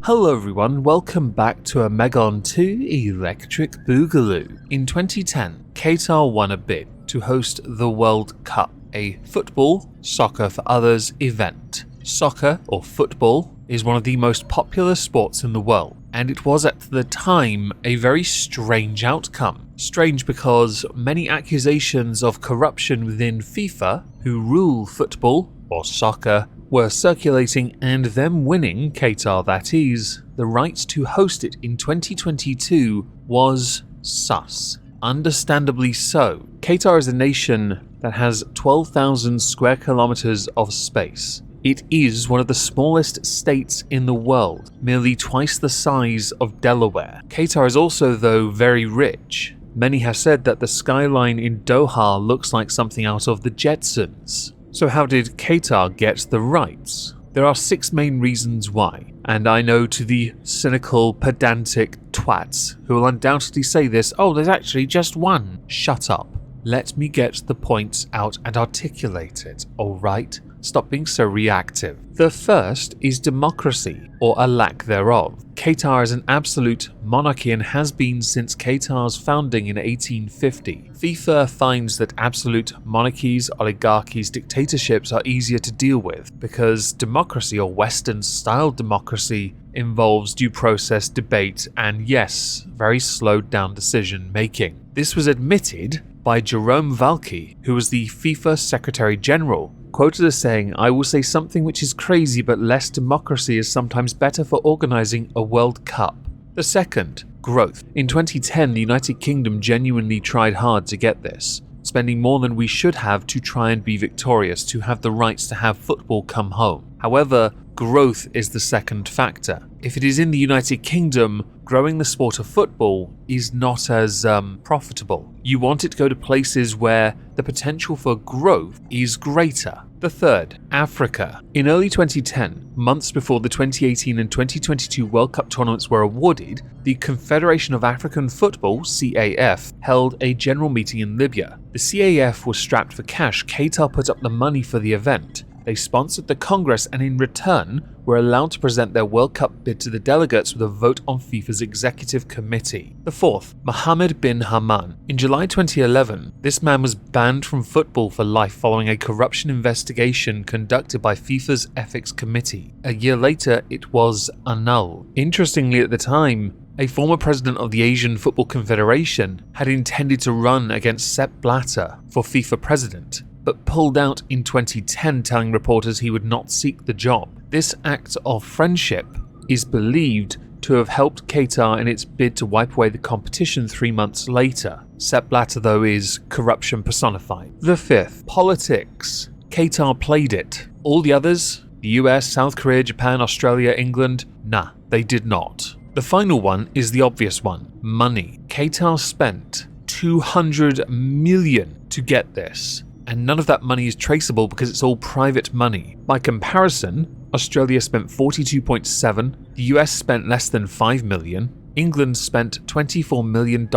Hello everyone, welcome back to a Megon 2 Electric Boogaloo. In 2010, Qatar won a bid to host the World Cup, a football, soccer for others event. Soccer, or football, is one of the most popular sports in the world, and it was at the time a very strange outcome. Strange because many accusations of corruption within FIFA, who rule football, or soccer, were circulating and them winning, Qatar that is, the right to host it in 2022 was sus. Understandably so. Qatar is a nation that has 12,000 square kilometers of space. It is one of the smallest states in the world, merely twice the size of Delaware. Qatar is also, though, very rich. Many have said that the skyline in Doha looks like something out of the Jetsons. So how did Qatar get the rights? There are 6 main reasons why, and I know to the cynical, pedantic twats who will undoubtedly say this, oh, there's actually just one. Shut up. Let me get the points out and articulate it, alright? Stop being so reactive. The first is democracy, or a lack thereof. Qatar is an absolute monarchy and has been since Qatar's founding in 1850. FIFA finds that absolute monarchies, oligarchies, dictatorships are easier to deal with because democracy, or Western-style democracy, involves due process, debate, and yes, very slowed down decision making. This was admitted by Jerome Valcke, who was the FIFA Secretary General, quoted as saying, "I will say something which is crazy, but less democracy is sometimes better for organizing a World Cup." The second, growth. In 2010, the United Kingdom genuinely tried hard to get this, spending more than we should have to try and be victorious, to have the rights to have football come home. However, growth is the second factor. If it is in the United Kingdom, growing the sport of football is not as profitable. You want it to go to places where the potential for growth is greater. The third, Africa. In early 2010, months before the 2018 and 2022 World Cup tournaments were awarded, the Confederation of African Football, CAF, held a general meeting in Libya. The CAF was strapped for cash. Qatar put up the money for the event. They sponsored the Congress and in return were allowed to present their World Cup bid to the delegates with a vote on FIFA's executive committee. The fourth, Mohammed bin Haman. In July 2011, this man was banned from football for life following a corruption investigation conducted by FIFA's ethics committee. A year later, it was annulled. Interestingly, at the time, a former president of the Asian Football Confederation had intended to run against Sepp Blatter for FIFA president, but pulled out in 2010, telling reporters he would not seek the job. This act of friendship is believed to have helped Qatar in its bid to wipe away the competition 3 months later. Sepp Blatter, though, is corruption personified. The fifth, politics. Qatar played it. All the others, the US, South Korea, Japan, Australia, England, nah, they did not. The final one is the obvious one, money. Qatar spent $200 million to get this, and none of that money is traceable because it's all private money. By comparison, Australia spent 42.7, the US spent less than 5 million, England spent $24 million.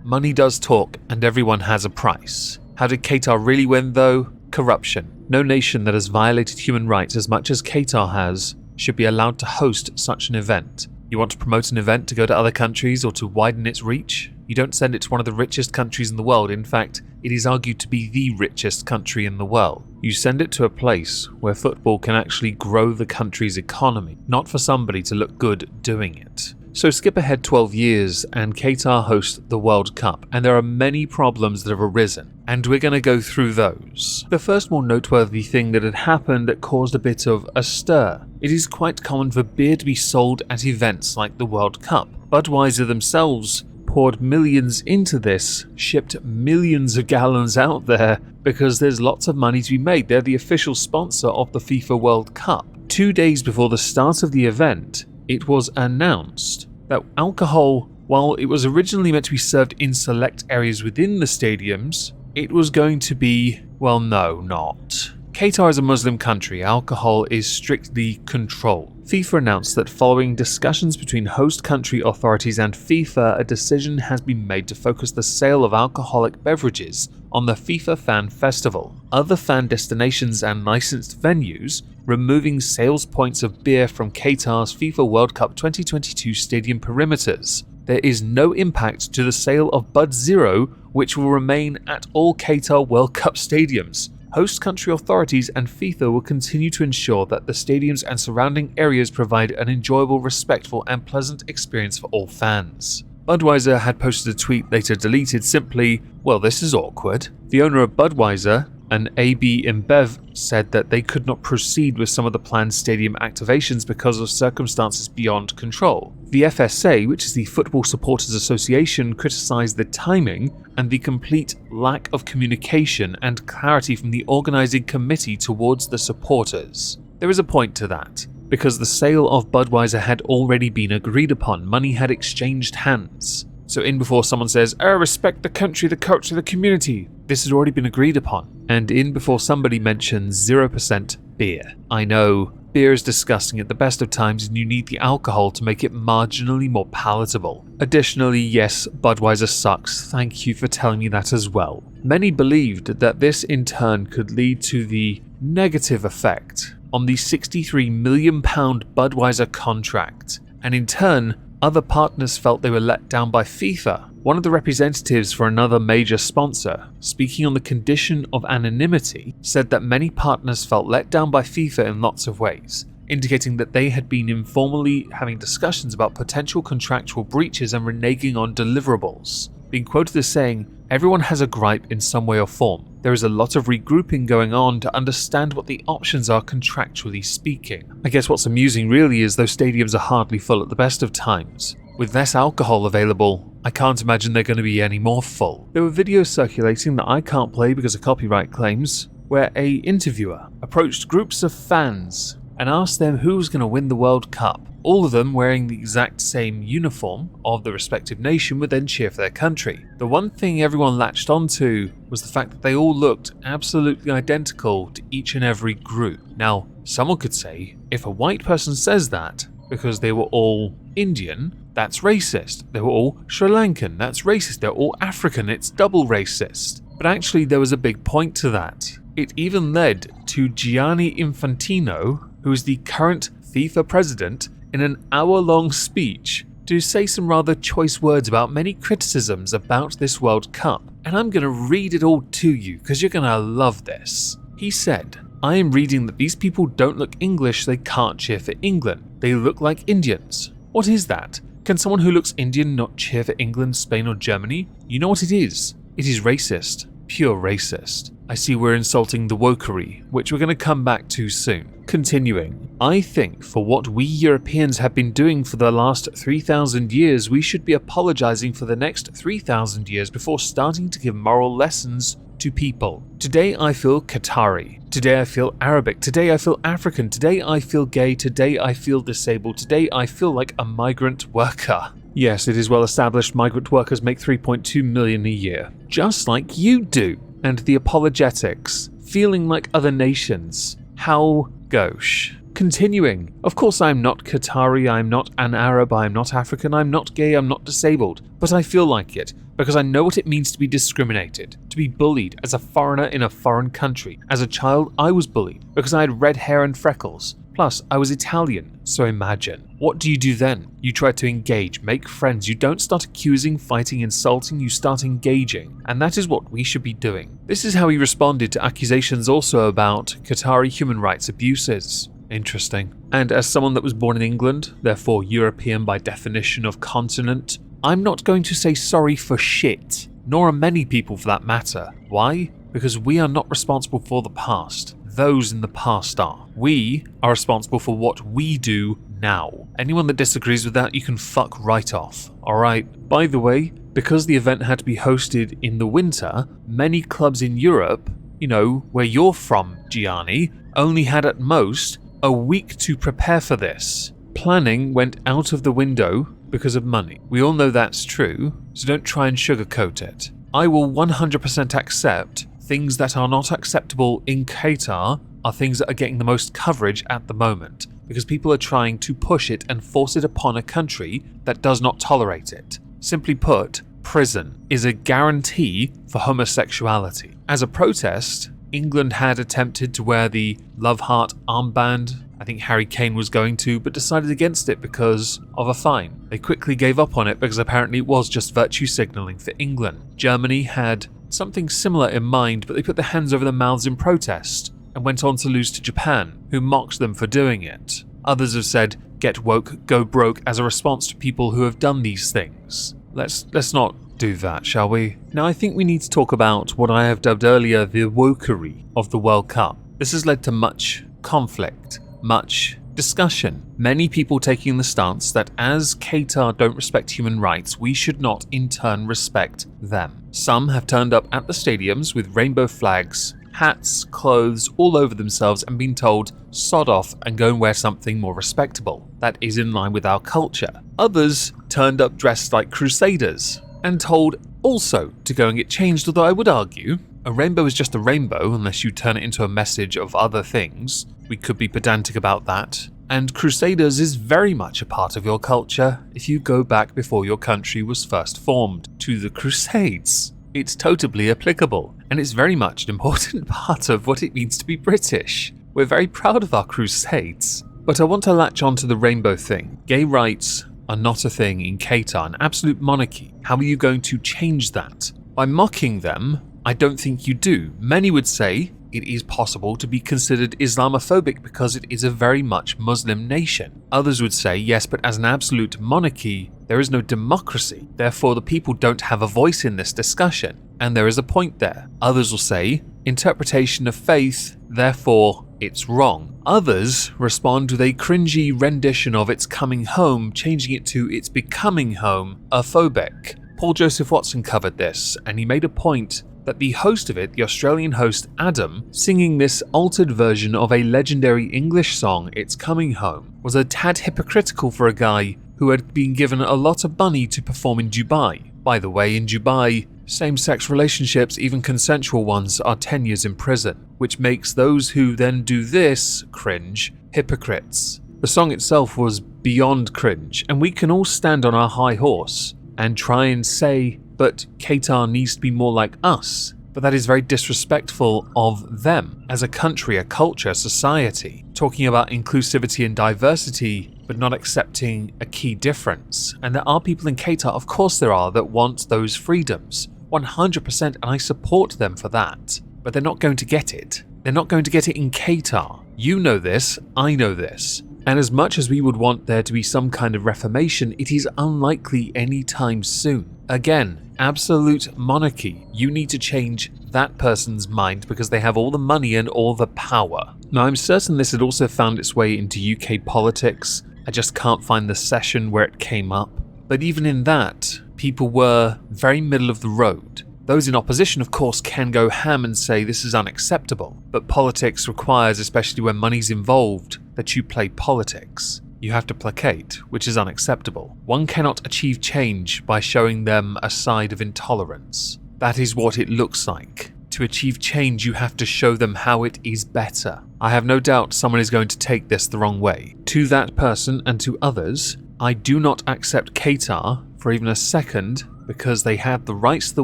Money does talk, and everyone has a price. How did Qatar really win though? Corruption. No nation that has violated human rights as much as Qatar has should be allowed to host such an event. You want to promote an event to go to other countries or to widen its reach? You don't send it to one of the richest countries in the world. In fact, it is argued to be the richest country in the world. You send it to a place where football can actually grow the country's economy, not for somebody to look good doing it. So skip ahead 12 years and Qatar hosts the World Cup, and there are many problems that have arisen, and we're going to go through those. The first more noteworthy thing that had happened that caused a bit of a stir. It is quite common for beer to be sold at events like the World Cup. Budweiser themselves poured millions into this, shipped millions of gallons out there because there's lots of money to be made. They're the official sponsor of the FIFA World Cup. 2 days before the start of the event, it was announced that alcohol, while it was originally meant to be served in select areas within the stadiums, it was going to be, well, no, not. Qatar is a Muslim country. Alcohol is strictly controlled. FIFA announced that following discussions between host country authorities and FIFA, a decision has been made to focus the sale of alcoholic beverages on the FIFA Fan Festival, other fan destinations and licensed venues, removing sales points of beer from Qatar's FIFA World Cup 2022 stadium perimeters. There is no impact to the sale of Bud Zero, which will remain at all Qatar World Cup stadiums. Host country authorities and FIFA will continue to ensure that the stadiums and surrounding areas provide an enjoyable, respectful, and pleasant experience for all fans. Budweiser had posted a tweet later deleted simply, "Well, this is awkward." The owner of Budweiser, an AB InBev, said that they could not proceed with some of the planned stadium activations because of circumstances beyond control. The FSA, which is the Football Supporters Association, criticized the timing and the complete lack of communication and clarity from the organizing committee towards the supporters. There is a point to that, because the sale of Budweiser had already been agreed upon, money had exchanged hands. So in before someone says, respect the country, the culture, the community, this has already been agreed upon. And in before somebody mentions 0% beer. I know, beer is disgusting at the best of times and you need the alcohol to make it marginally more palatable. Additionally, yes, Budweiser sucks, thank you for telling me that as well. Many believed that this in turn could lead to the negative effect on the £63 million Budweiser contract, and in turn, other partners felt they were let down by FIFA. One of the representatives for another major sponsor, speaking on the condition of anonymity, said that many partners felt let down by FIFA in lots of ways, indicating that they had been informally having discussions about potential contractual breaches and reneging on deliverables. Being quoted as saying, "Everyone has a gripe in some way or form. There is a lot of regrouping going on to understand what the options are contractually speaking." I guess what's amusing really is those stadiums are hardly full at the best of times. With less alcohol available, I can't imagine they're going to be any more full. There were videos circulating that I can't play because of copyright claims, where a interviewer approached groups of fans and asked them who was going to win the World Cup. All of them wearing the exact same uniform of the respective nation would then cheer for their country. The one thing everyone latched onto was the fact that they all looked absolutely identical to each and every group. Now, someone could say, if a white person says that because they were all Indian, that's racist. They were all Sri Lankan, that's racist. They're all African, it's double racist. But actually there was a big point to that. It even led to Gianni Infantino, who is the current FIFA president, in an hour-long speech to say some rather choice words about many criticisms about this World Cup. And I'm going to read it all to you because you're going to love this. He said, "I am reading that these people don't look English, they can't cheer for England. They look like Indians. What is that? Can someone who looks Indian not cheer for England, Spain or Germany? You know what it is? It is racist. Pure racist. I see we're insulting the wokery, which we're going to come back to soon." Continuing, "I think for what we Europeans have been doing for the last 3,000 years, we should be apologizing for the next 3,000 years before starting to give moral lessons to people. Today I feel Qatari. Today I feel Arabic. Today I feel African. Today I feel gay. Today I feel disabled. Today I feel like a migrant worker." Yes, it is well established migrant workers make 3.2 million a year. Just like you do. And the apologetics. Feeling like other nations. How gauche. Continuing, "Of course I'm not Qatari, I'm not an Arab, I'm not African, I'm not gay, I'm not disabled. But I feel like it. Because I know what it means to be discriminated, to be bullied as a foreigner in a foreign country. As a child, I was bullied because I had red hair and freckles. Plus, I was Italian, so imagine. What do you do then? You try to engage, make friends. You don't start accusing, fighting, insulting, you start engaging. And that is what we should be doing." This is how he responded to accusations also about Qatari human rights abuses. Interesting. And as someone that was born in England, therefore European by definition of continent, I'm not going to say sorry for shit, nor are many people for that matter. Why? Because we are not responsible for the past. Those in the past are. We are responsible for what we do now. Anyone that disagrees with that, you can fuck right off. Alright, by the way, because the event had to be hosted in the winter, many clubs in Europe, you know, where you're from, Gianni, only had at most a week to prepare for this. Planning went out of the window because of money. We all know that's true, so don't try and sugarcoat it. I will 100% accept things that are not acceptable in Qatar are things that are getting the most coverage at the moment, because people are trying to push it and force it upon a country that does not tolerate it. Simply put, prison is a guarantee for homosexuality. As a protest, England had attempted to wear the Love Heart armband. I think Harry Kane was going to, but decided against it because of a fine. They quickly gave up on it because apparently it was just virtue signalling for England. Germany had something similar in mind, but they put their hands over their mouths in protest and went on to lose to Japan, who mocked them for doing it. Others have said, get woke, go broke, as a response to people who have done these things. Let's not do that, shall we? Now I think we need to talk about what I have dubbed earlier the wokery of the World Cup. This has led to much conflict, much discussion. Many people taking the stance that as Qatar don't respect human rights, we should not in turn respect them. Some have turned up at the stadiums with rainbow flags, hats, clothes all over themselves and been told, sod off and go and wear something more respectable that is in line with our culture. Others turned up dressed like crusaders and told also to go and get changed, although I would argue a rainbow is just a rainbow unless you turn it into a message of other things. We could be pedantic about that. And Crusaders is very much a part of your culture if you go back before your country was first formed, to the Crusades. It's totally applicable, and it's very much an important part of what it means to be British. We're very proud of our Crusades. But I want to latch on to the rainbow thing. Gay rights are not a thing in Qatar, an absolute monarchy. How are you going to change that? By mocking them? I don't think you do. Many would say it is possible to be considered Islamophobic because it is a very much Muslim nation. Others would say yes, but as an absolute monarchy, there is no democracy. Therefore, the people don't have a voice in this discussion. And there is a point there. Others will say interpretation of faith, therefore it's wrong. Others respond with a cringy rendition of it's coming home, changing it to it's becoming home, phobic. Paul Joseph Watson covered this, and he made a point that the host of it, the Australian host Adam, singing this altered version of a legendary English song, It's Coming Home, was a tad hypocritical for a guy who had been given a lot of money to perform in Dubai. By the way, in Dubai, same-sex relationships, even consensual ones, are 10 years in prison, which makes those who then do this cringe hypocrites. The song itself was beyond cringe, and we can all stand on our high horse and try and say, but Qatar needs to be more like us. But that is very disrespectful of them as a country, a culture, a society. Talking about inclusivity and diversity, but not accepting a key difference. And there are people in Qatar, of course there are, that want those freedoms. 100%, and I support them for that. But they're not going to get it. They're not going to get it in Qatar. You know this, I know this. And as much as we would want there to be some kind of reformation, it is unlikely anytime soon. Again, absolute monarchy. You need to change that person's mind because they have all the money and all the power. Now, I'm certain this had also found its way into UK politics. I just can't find the session where it came up. But even in that, people were very middle of the road. Those in opposition, of course, can go ham and say this is unacceptable. But politics requires, especially when money's involved, that you play politics. You have to placate, which is unacceptable. One cannot achieve change by showing them a side of intolerance. That is what it looks like. To achieve change, you have to show them how it is better. I have no doubt someone is going to take this the wrong way. To that person and to others, I do not accept Qatar for even a second because they had the rights to the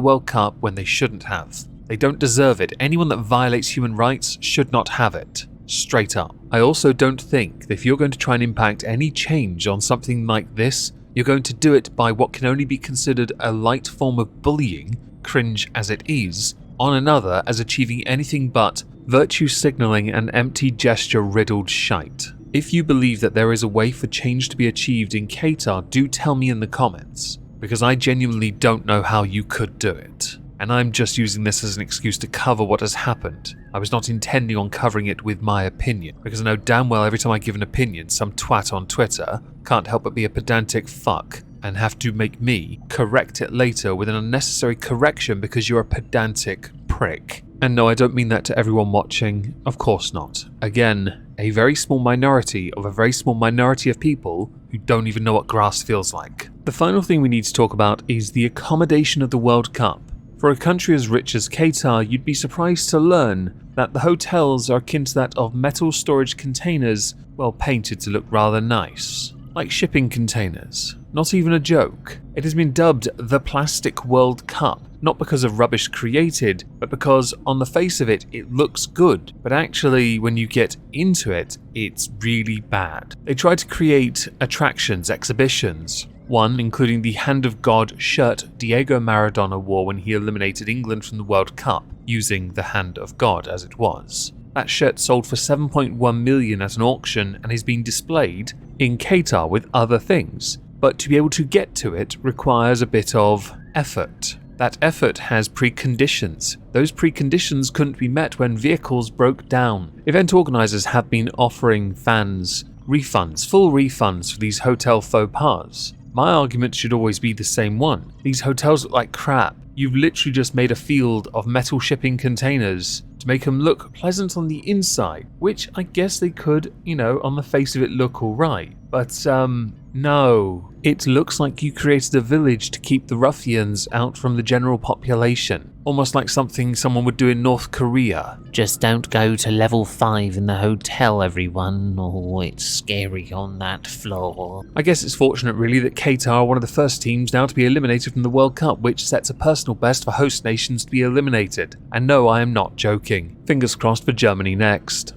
World Cup when they shouldn't have. They don't deserve it. Anyone that violates human rights should not have it. Straight up. I also don't think that if you're going to try and impact any change on something like this, you're going to do it by what can only be considered a light form of bullying, cringe as it is, on another as achieving anything but virtue signalling and empty gesture-riddled shite. If you believe that there is a way for change to be achieved in Qatar, do tell me in the comments, because I genuinely don't know how you could do it. And I'm just using this as an excuse to cover what has happened. I was not intending on covering it with my opinion, because I know damn well every time I give an opinion, some twat on Twitter can't help but be a pedantic fuck and have to make me correct it later with an unnecessary correction because you're a pedantic prick. And no, I don't mean that to everyone watching, of course not. Again, a very small minority of a very small minority of people who don't even know what grass feels like. The final thing we need to talk about is the accommodation of the World Cup. For a country as rich as Qatar, you'd be surprised to learn that the hotels are akin to that of metal storage containers, well painted to look rather nice. Like shipping containers. Not even a joke. It has been dubbed the Plastic World Cup, not because of rubbish created, but because on the face of it, it looks good, but actually when you get into it, it's really bad. They try to create attractions, exhibitions, one including the Hand of God shirt Diego Maradona wore when he eliminated England from the World Cup, using the Hand of God as it was. That shirt sold for 7.1 million at an auction and is being displayed in Qatar with other things, but to be able to get to it requires a bit of effort. That effort has preconditions. Those preconditions couldn't be met when vehicles broke down. Event organisers have been offering fans refunds, full refunds for these hotel faux pas. My argument should always be the same one. These hotels look like crap. You've literally just made a field of metal shipping containers to make them look pleasant on the inside, which I guess they could, on the face of it look alright. But, no. It looks like you created a village to keep the ruffians out from the general population. Almost like something someone would do in North Korea. Just don't go to level 5 in the hotel, everyone. Oh, it's scary on that floor. I guess it's fortunate really that Qatar are one of the first teams now to be eliminated from the World Cup, which sets a personal best for host nations to be eliminated. And no, I am not joking. Fingers crossed for Germany next.